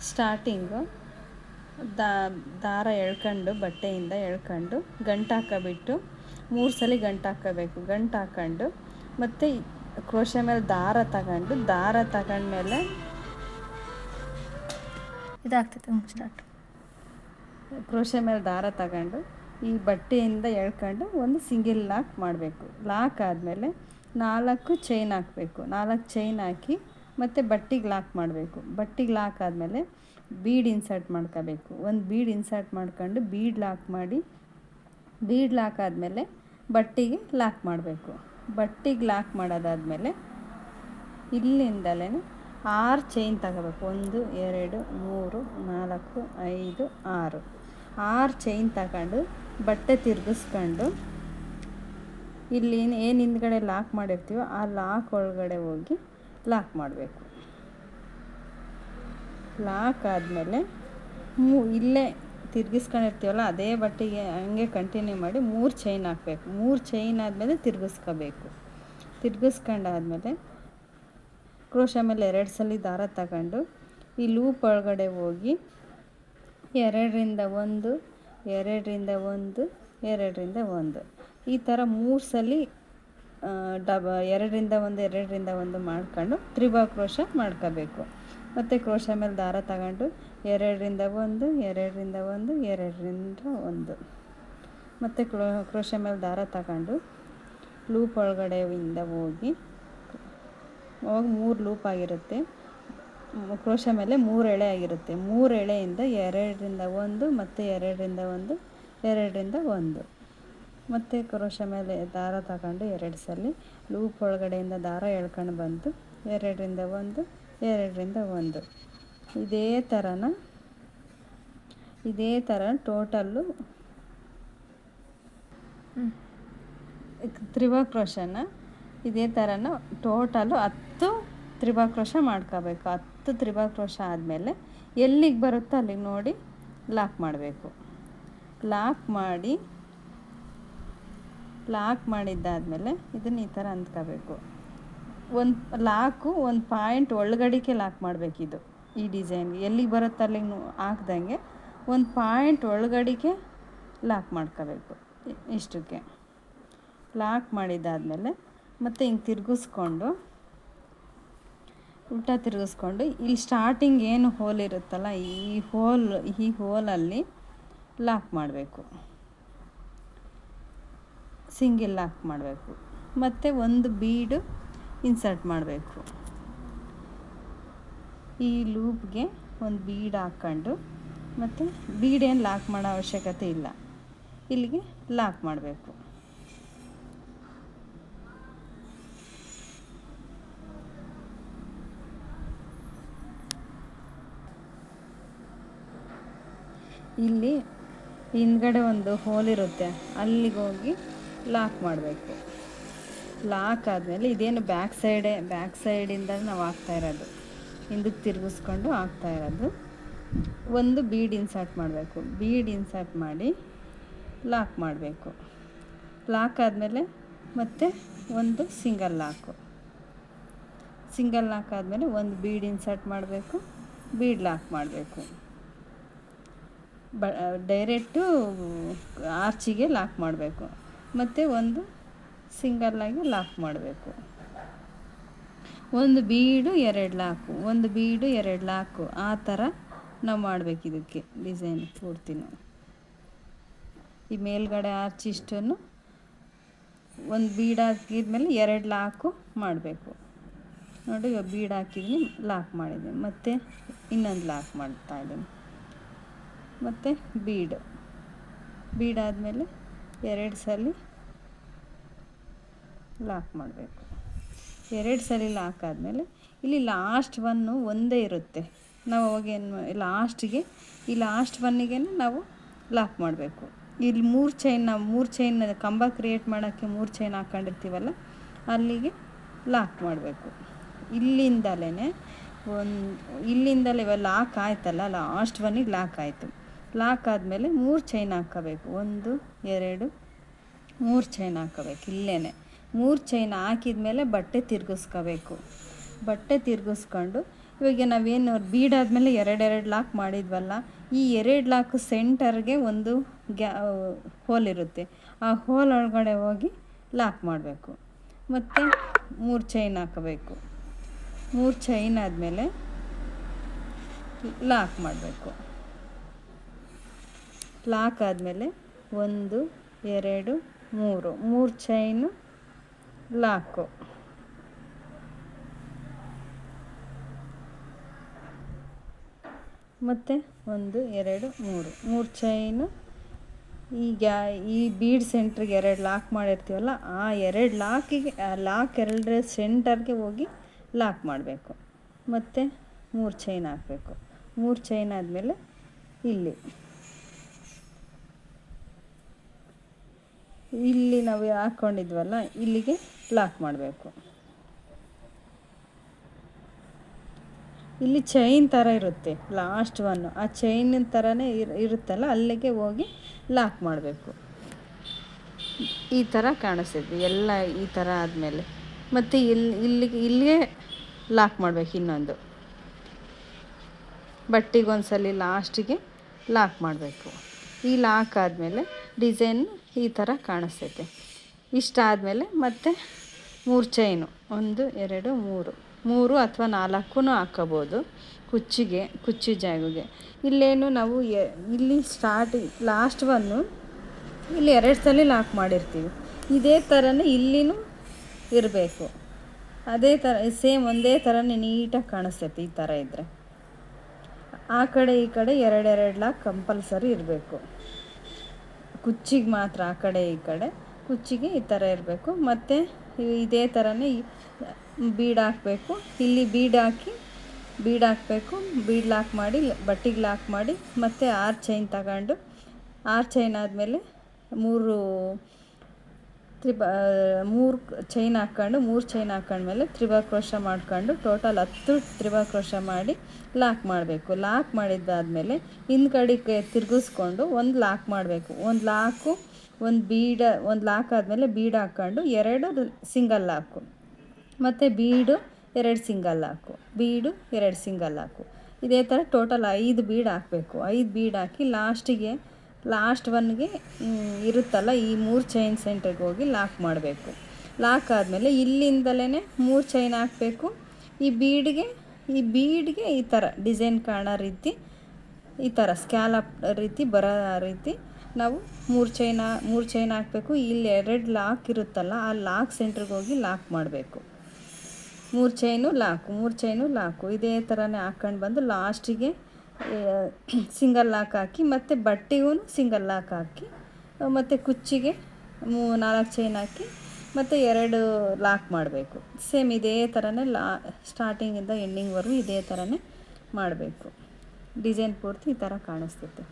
Starting ದಾರ ಎಳ್ಕೊಂಡು ಬಟ್ಟೆಯಿಂದ ಎಳ್ಕೊಂಡು ಗಂಟು ಹಾಕಬಿಟ್ಟು 3 ಸಲ ಗಂಟು ಹಾಕಬೇಕು. ಗಂಟು ಹಾಕ್ಕೊಂಡು ಮತ್ತು ಕ್ರೋಶೆ ಮೇಲೆ ದಾರ ತಗೊಂಡ್ಮೇಲೆ ಇದಾಗ್ತೈತೆ. ಸ್ಟಾರ್ಟ್. ಕ್ರೋಶೆ ಮೇಲೆ ದಾರ ತಗೊಂಡು ಈ ಬಟ್ಟೆಯಿಂದ ಎಳ್ಕೊಂಡು ಒಂದು ಸಿಂಗಲ್ ಲಾಕ್ ಮಾಡಬೇಕು. ಲಾಕ್ ಆದಮೇಲೆ 4 ಚೈನ್ ಹಾಕಬೇಕು. 4 ಚೈನ್ ಹಾಕಿ ಮತ್ತು ಬಟ್ಟೆಗೆ ಲಾಕ್ ಮಾಡಬೇಕು. ಬಟ್ಟೆಗೆ ಲಾಕ್ ಆದಮೇಲೆ ಬೀಡ್ ಇನ್ಸರ್ಟ್ ಮಾಡ್ಕೋಬೇಕು. ಒಂದು ಬೀಡ್ ಇನ್ಸರ್ಟ್ ಮಾಡ್ಕೊಂಡು ಬೀಡ್ ಲಾಕ್ ಮಾಡಿ, ಬೀಡ್ ಲಾಕ್ ಆದಮೇಲೆ ಬಟ್ಟೆಗೆ ಲಾಕ್ ಮಾಡಬೇಕು. ಬಟ್ಟೆಗೆ ಲಾಕ್ ಮಾಡೋದಾದಮೇಲೆ ಇಲ್ಲಿಂದಲೇ 6 ಚೈನ್ ತಗೋಬೇಕು. 1 2 3 4 5 6 ಚೈನ್ ತಗೊಂಡು ಬಟ್ಟೆ ತಿರುಗಿಸ್ಕೊಂಡು ಇಲ್ಲಿ ಏನು ಹಿಂದ್ಗಡೆ ಲಾಕ್ ಮಾಡಿರ್ತೀವೋ ಆ ಲಾಕ್ ಒಳಗಡೆ ಹೋಗಿ ಲಾಕ್ ಮಾಡಬೇಕು. ಲಾಕ್ ಆದಮೇಲೆ ಇಲ್ಲೇ ತಿರುಗಿಸ್ಕೊಂಡಿರ್ತೀವಲ್ಲ ಅದೇ ಬಟ್ಟೆಗೆ ಹಂಗೆ ಕಂಟಿನ್ಯೂ ಮಾಡಿ 3 ಚೈನ್ ಹಾಕಬೇಕು. 3 ಚೈನ್ ಆದಮೇಲೆ ತಿರುಗಿಸ್ಕೋಬೇಕು. ತಿರುಗಿಸ್ಕೊಂಡಾದ್ಮೇಲೆ ಕ್ರೋಶೆ ಮೇಲೆ 2 ಸಲ ದಾರ ತಗೊಂಡು ಈ ಲೂಪ್ ಒಳಗಡೆ ಹೋಗಿ 2ರಿಂದ 1 2ರಿಂದ 1 2ರಿಂದ 1 ಈ ಥರ 3 ಸಲ 2ರಿಂದ 1 2ರಿಂದ 1 ಮಾಡ್ಕೊಂಡು ತ್ರಿಬಾ ಕ್ರೋಶ ಮಾಡ್ಕೋಬೇಕು. ಮತ್ತು ಕ್ರೋಶೆ ಮೇಲೆ ದಾರ ತಗೊಂಡು 2ರಿಂದ 1 2ರಿಂದ 1 2ರಿಂದ 1 ಮತ್ತು ಕ್ರೋಶೆ ಮೇಲೆ ದಾರ ತಗೊಂಡು ಲೂಪ್ ಒಳಗಡೆಯಿಂದ ಹೋಗಿ 3 ಲೂಪ್ ಆಗಿರುತ್ತೆ. ಕ್ರೋಶೆ ಮೇಲೆ 3 ಎಳೆ ಆಗಿರುತ್ತೆ. 3 ಎಳೆಯಿಂದ 2ರಿಂದ 1 ಮತ್ತು 2ರಿಂದ 1 2ರಿಂದ 1 ಮತ್ತು ಕ್ರೋಶೆ ಮೇಲೆ ದಾರ ತಗೊಂಡು 2 ಸಲ ಲೂಪ್ ಒಳಗಡೆಯಿಂದ ದಾರ ಎಳ್ಕೊಂಡು ಬಂದು 2ರಿಂದ 1 2ರಿಂದ 1 ಇದೇ ಥರ ಟೋಟಲ್ಲು ತ್ರಿಬಾ ಕ್ರೋಶನ ಇದೇ ಥರನ ಟೋಟಲು 10 ತ್ರಿಬಾ ಕ್ರೋಶ ಮಾಡ್ಕೋಬೇಕು. 10 ತ್ರಿಬಾ ಕ್ರೋಶ ಆದಮೇಲೆ ಎಲ್ಲಿಗೆ ಬರುತ್ತೋ ಅಲ್ಲಿಗೆ ನೋಡಿ ಲಾಕ್ ಮಾಡಬೇಕು. ಲಾಕ್ ಮಾಡಿದ್ದಾದಮೇಲೆ ಇದನ್ನು ಈ ಥರ ಅಂದ್ಕೋಬೇಕು. ಒಂದು ಪಾಯಿಂಟ್ ಒಳಗಡಿಕೆ ಲಾಕ್ ಮಾಡಬೇಕಿದು. ಈ ಡಿಸೈನ್ಗೆ ಎಲ್ಲಿಗೆ ಬರುತ್ತೋ ಅಲ್ಲಿಗೆ ಹಾಕ್ದಂಗೆ ಒಂದು ಪಾಯಿಂಟ್ ಒಳಗಡಿಕೆ ಲಾಕ್ ಮಾಡ್ಕೋಬೇಕು. ಇಷ್ಟಕ್ಕೆ ಲಾಕ್ ಮಾಡಿದ್ದಾದಮೇಲೆ ಮತ್ತೆ ಹಿಂಗೆ ತಿರುಗಿಸ್ಕೊಂಡು ಉಲ್ಟಾ ತಿರುಗಿಸ್ಕೊಂಡು ಇಲ್ಲಿ ಸ್ಟಾರ್ಟಿಂಗ್ ಏನು ಹೋಲ್ ಇರುತ್ತಲ್ಲ ಈ ಹೋಲಲ್ಲಿ ಲಾಕ್ ಮಾಡಬೇಕು. ಸಿಂಗಲ್ ಲಾಕ್ ಮಾಡಬೇಕು. ಮತ್ತು ಒಂದು ಬೀಡು ಇನ್ಸರ್ಟ್ ಮಾಡಬೇಕು. ಈ ಲೂಪ್ಗೆ ಒಂದು ಬೀಡ್ ಹಾಕ್ಕೊಂಡು ಮತ್ತು ಬೀಡೇನು ಲಾಕ್ ಮಾಡೋ ಅವಶ್ಯಕತೆ ಇಲ್ಲ, ಇಲ್ಲಿಗೆ ಲಾಕ್ ಮಾಡಬೇಕು. ಇಲ್ಲಿ ಹಿಂದ್ಗಡೆ ಒಂದು ಹೋಲ್ ಇರುತ್ತೆ, ಅಲ್ಲಿಗೆ ಹೋಗಿ ಲಾಕ್ ಮಾಡಬೇಕು. ಲಾಕ್ ಆದಮೇಲೆ ಇದೇನು ಬ್ಯಾಕ್ ಸೈಡಿಂದ ನಾವು ಹಾಕ್ತಾಯಿರೋದು, ಹಿಂದಕ್ಕೆ ತಿರುಗಿಸ್ಕೊಂಡು ಹಾಕ್ತಾಯಿರೋದು. ಒಂದು ಬೀಡ್ ಇನ್ಸರ್ಟ್ ಮಾಡಬೇಕು. ಬೀಡ್ ಇನ್ಸರ್ಟ್ ಮಾಡಿ ಲಾಕ್ ಮಾಡಬೇಕು. ಲಾಕ್ ಆದಮೇಲೆ ಮತ್ತೆ ಒಂದು ಸಿಂಗಲ್ ಲಾಕ್ ಆದಮೇಲೆ ಒಂದು ಬೀಡ್ ಇನ್ಸರ್ಟ್ ಮಾಡಬೇಕು, ಬೀಡ್ ಲಾಕ್ ಮಾಡಬೇಕು. ಡೈರೆಕ್ಟು ಆರ್ಚಿಗೆ ಲಾಕ್ ಮಾಡಬೇಕು. ಮತ್ತು ಒಂದು ಸಿಂಗಲ್ಲಾಗಿ ಲಾಕ್ ಮಾಡಬೇಕು. ಒಂದು ಬೀಡು 2 ಲಾಕು, ಒಂದು ಬೀಡು 2 ಲಾಕು, ಆ ಥರ ನಾವು ಮಾಡಬೇಕು. ಇದಕ್ಕೆ ಡಿಸೈನ್ ಪೂರ್ತಿನೂ ಈ ಮೇಲ್ಗಡೆ ಆರ್ಚ್ ಇಷ್ಟನ್ನು ಒಂದು ಬೀಡ್ ಹಾಕಿದ್ಮೇಲೆ 2 ಲಾಕು ಮಾಡಬೇಕು. ನೋಡಿ, ಇವಾಗ ಬೀಡ್ ಹಾಕಿದ್ದೀನಿ, ಲಾಕ್ ಮಾಡಿದ್ದೀನಿ, ಮತ್ತು ಇನ್ನೊಂದು ಲಾಕ್ ಮಾಡ್ತಾಯಿದ್ದೀನಿ. ಮತ್ತು ಬೀಡ್ ಆದಮೇಲೆ 2 ಸಲ ಲಾಕ್ ಮಾಡಬೇಕು. 2 ಸಲ ಲಾಕ್ ಆದಮೇಲೆ ಇಲ್ಲಿ ಲಾಸ್ಟ್ ಒಂದೇ ಇರುತ್ತೆ. ನಾವು ಅವಾಗೇನು ಈ ಲಾಸ್ಟ್ ಒನ್ನಿಗೆ ನಾವು ಲಾಕ್ ಮಾಡಬೇಕು. ಇಲ್ಲಿ 3 ಚೈನ್ ಕಂಬ ಕ್ರಿಯೇಟ್ ಮಾಡೋಕ್ಕೆ 3 ಚೈನ್ ಹಾಕ್ಕೊಂಡಿರ್ತೀವಲ್ಲ, ಅಲ್ಲಿಗೆ ಲಾಕ್ ಮಾಡಬೇಕು. ಇಲ್ಲಿಂದಲೇ ಇವಾಗ ಲಾಕ್ ಆಯ್ತಲ್ಲ, ಲಾಸ್ಟ್ ಒನ್ನಿಗೆ ಲಾಕ್ ಆಯಿತು. ಲಾಕ್ ಆದಮೇಲೆ 3 ಚೈನ್ ಹಾಕ್ಕೋಬೇಕು. 1 2 3 ಚೈನ್ ಹಾಕ್ಕೋಬೇಕು. ಇಲ್ಲೇ 3 ಚೈನ್ ಹಾಕಿದ ಮೇಲೆ ಬಟ್ಟೆ ತಿರುಗಿಸ್ಕೋಬೇಕು. ಬಟ್ಟೆ ತಿರುಗಿಸ್ಕೊಂಡು ಇವಾಗ ನಾವೇನು ಬೀಡಾದಮೇಲೆ ಎರಡೆರಡು ಲಾಕ್ ಮಾಡಿದ್ವಲ್ಲ, ಈ 2 ಲಾಕು ಸೆಂಟರ್ಗೆ ಒಂದು ಹೋಲ್ ಇರುತ್ತೆ. ಆ ಹೋಲ್ ಒಳಗಡೆ ಹೋಗಿ ಲಾಕ್ ಮಾಡಬೇಕು. ಮತ್ತು 3 ಚೈನ್ ಹಾಕಬೇಕು. 3 ಚೈನ್ ಆದಮೇಲೆ ಲಾಕ್ ಮಾಡಬೇಕು. ಲಾಕ್ ಆದಮೇಲೆ 1 2 3 ಚೈನು ಲಾಕು. ಮತ್ತು 1 2 3 ಚೈನು ಈಗ ಈ ಬೀಡ್ ಸೆಂಟ್ರಿಗೆ 2 ಲಾಕ್ ಮಾಡಿರ್ತೀವಲ್ಲ, ಆ 2 ಲಾಕಿಗೆ ಲಾಕ್ 2 ಸೆಂಟರ್ಗೆ ಹೋಗಿ ಲಾಕ್ ಮಾಡಬೇಕು. ಮತ್ತು 3 ಚೈನ್ ಹಾಕಬೇಕು. 3 ಚೈನ್ ಆದಮೇಲೆ ಇಲ್ಲಿ ನಾವು ಹಾಕ್ಕೊಂಡಿದ್ವಲ್ಲ, ಇಲ್ಲಿಗೆ ಲಾಕ್ ಮಾಡಬೇಕು. ಇಲ್ಲಿ ಚೈನ್ ಥರ ಇರುತ್ತೆ ಲಾಸ್ಟ್ ಒನ್ನು, ಆ ಚೈನಿನ ಥರನೇ ಇರುತ್ತಲ್ಲ, ಅಲ್ಲಿಗೆ ಹೋಗಿ ಲಾಕ್ ಮಾಡಬೇಕು. ಈ ಥರ ಕಾಣಿಸ್ತೈತಿ ಎಲ್ಲ. ಈ ಥರ ಆದಮೇಲೆ ಮತ್ತು ಇಲ್ಲಿಗೆ ಲಾಕ್ ಮಾಡಬೇಕು. ಇನ್ನೊಂದು ಬಟ್ಟೆಗೊಂದ್ಸಲಿ ಲಾಸ್ಟಿಗೆ ಲಾಕ್ ಮಾಡಬೇಕು. ಈ ಲಾಕ್ ಆದಮೇಲೆ ಡಿಸೈನ್ ಈ ಥರ ಕಾಣಿಸ್ತೈತೆ. ಇಷ್ಟಾದಮೇಲೆ ಮತ್ತೆ 3 ಚೈನು 1 2 3 ಅಥವಾ 4 ಹಾಕ್ಕೋಬೋದು ಕುಚ್ಚಿ ಜಾಗಿಗೆ. ಇಲ್ಲೇನು ನಾವು ಇಲ್ಲಿ ಲಾಸ್ಟ್ ಒನ್ನು ಇಲ್ಲಿ 2 ಸಲ ಲಾಕ್ ಮಾಡಿರ್ತೀವಿ. ಇದೇ ಥರನೇ ಇಲ್ಲಿನೂ ಇರಬೇಕು. ಅದೇ ಥರ ಸೇಮ್ ಒಂದೇ ಥರನೇ ನೀಟಾಗಿ ಕಾಣಿಸ್ತೈತಿ. ಈ ಥರ ಇದ್ದರೆ ಆ ಕಡೆ ಈ ಕಡೆ 2 ಲಾಕ್ ಕಂಪಲ್ಸರಿ ಇರಬೇಕು. ಕುಚ್ಚಿಗೆ ಮಾತ್ರ ಆ ಕಡೆ ಈ ಕಡೆ, ಕುಚ್ಚಿಗೆ ಈ ಥರ ಇರಬೇಕು. ಮತ್ತು ಇದೇ ಥರನೇ ಬೀಡ್ ಹಾಕಬೇಕು. ಇಲ್ಲಿ ಬೀಡ್ ಹಾಕಬೇಕು. ಬೀಡ್ ಲಾಕ್ ಮಾಡಿ ಬಟ್ಟೆಗೆ ಲಾಕ್ ಮಾಡಿ ಮತ್ತು 6 ಚೈನ್ ತಗೊಂಡು 6 ಚೈನ್ ಆದಮೇಲೆ 3 ಚೈನ್ ಹಾಕ್ಕೊಂಡು 3 ಚೈನ್ ಹಾಕ್ಕೊಂಡ್ಮೇಲೆ ತ್ರಿಬಲ್ ಕ್ರೋಶ ಮಾಡ್ಕೊಂಡು ಟೋಟಲ್ 10 ತ್ರಿಬಲ್ ಕ್ರೋಶ ಮಾಡಿ ಲಾಕ್ ಮಾಡಬೇಕು. ಲಾಕ್ ಮಾಡಿದ್ದಾದಮೇಲೆ ಹಿಂದ್ಗಡೆಗೆ ತಿರುಗಿಸ್ಕೊಂಡು ಒಂದು ಲಾಕ್ ಮಾಡಬೇಕು. ಒಂದು ಲಾಕ್ ಆದಮೇಲೆ ಬೀಡ್ ಹಾಕ್ಕೊಂಡು 2 ಸಿಂಗಲ್ ಲಾಕು, ಮತ್ತು ಬೀಡು 2 ಸಿಂಗಲ್ ಲಾಕು, ಬೀಡು 2 ಸಿಂಗಲ್ ಲಾಕು. ಇದೇ ಥರ ಟೋಟಲ್ 5 ಬೀಡ್ ಹಾಕಬೇಕು. 5 ಬೀಡ್ ಹಾಕಿ ಲಾಸ್ಟ್ ಒನ್ಗೆ ಇರುತ್ತಲ್ಲ, ಈ 3 ಚೈನ್ ಸೆಂಟ್ರಿಗೆ ಹೋಗಿ ಲಾಕ್ ಮಾಡಬೇಕು. ಲಾಕ್ ಆದಮೇಲೆ ಇಲ್ಲಿಂದಲೇ 3 ಚೈನ್ ಹಾಕಬೇಕು. ಈ ಬೀಡ್ಗೆ ಈ ಥರ ಡಿಸೈನ್ ಕಾಣೋ ರೀತಿ, ಈ ಥರ ಸ್ಕ್ಯಾಲಪ್ ರೀತಿ ಬರೋ ರೀತಿ ನಾವು 3 ಚೈನ್ ಹಾಕಬೇಕು. ಇಲ್ಲಿ 2 ಲಾಕ್ ಇರುತ್ತಲ್ಲ, ಆ ಲಾಕ್ ಸೆಂಟ್ರಿಗೆ ಹೋಗಿ ಲಾಕ್ ಮಾಡಬೇಕು. 3 ಚೈನು ಲಾಕು ಇದೇ ಥರನೇ ಹಾಕ್ಕೊಂಡು ಬಂದು ಲಾಸ್ಟಿಗೆ ಸಿಂಗಲ್ ಲಾಕ್ ಹಾಕಿ, ಮತ್ತು ಬಟ್ಟೆಗೂ ಸಿಂಗಲ್ ಲಾಕ್ ಹಾಕಿ, ಮತ್ತು ಕುಚ್ಚಿಗೆ 4 ಚೈನ್ ಹಾಕಿ, ಮತ್ತು 2 ಲಾಕ್ ಮಾಡಬೇಕು. ಸೇಮ್ ಇದೇ ಥರನೇ ಸ್ಟಾರ್ಟಿಂಗಿಂದ ಎಂಡಿಂಗ್ವರೆಗೂ ಇದೇ ಥರನೇ ಮಾಡಬೇಕು. ಡಿಸೈನ್ ಪೂರ್ತಿ ಈ ಥರ ಕಾಣಿಸ್ತೈತೆ.